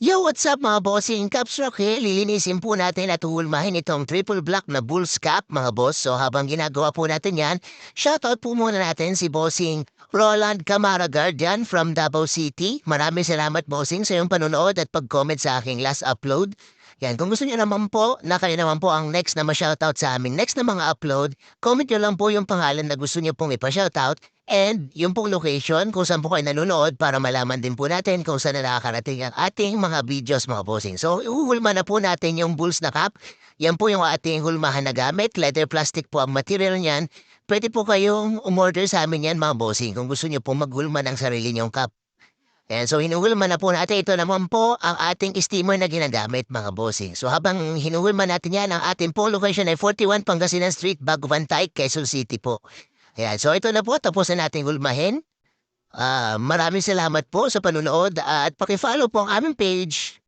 Yo, what's up mga bossing? Caps Rock here. Lilinisin po natin at huhulmahin itong triple black na Bulls Cap mga boss. So habang ginagawa po natin yan, shoutout po muna natin si bossing Roland Camaragard yan from Davao City. Maraming salamat bossing sa iyong panonood at pag-comment sa aking last upload. Yan, kung gusto niyo naman po na kayo naman po ang next na ma-shoutout sa amin, next na mga upload, comment niyo lang po yung pangalan na gusto niyo pong ipa-shoutout and yung pong location kung saan po kayo nanonood para malaman din po natin kung saan na nakakarating ang ating mga videos mga bossing. So, ihuhulma na po natin yung Bulls na cup. Yan po yung ating hulmahan na gamit. Leather plastic po ang material niyan. Pwede po kayong umorder sa amin yan mga bossing kung gusto niyo po maghulma ng sarili niyong cup. And so hinuhulma na po natin. Ito naman po ang ating steamer na ginagamit mga bossing. So habang hinuhulma natin yan, ang ating po location ay 41 Pangasinan Street, Bagubantay, Quezon City po. Ayan, so ito na po, tapos na nating hulmahin. Maraming salamat po sa panunood at paki-follow po ang aming page.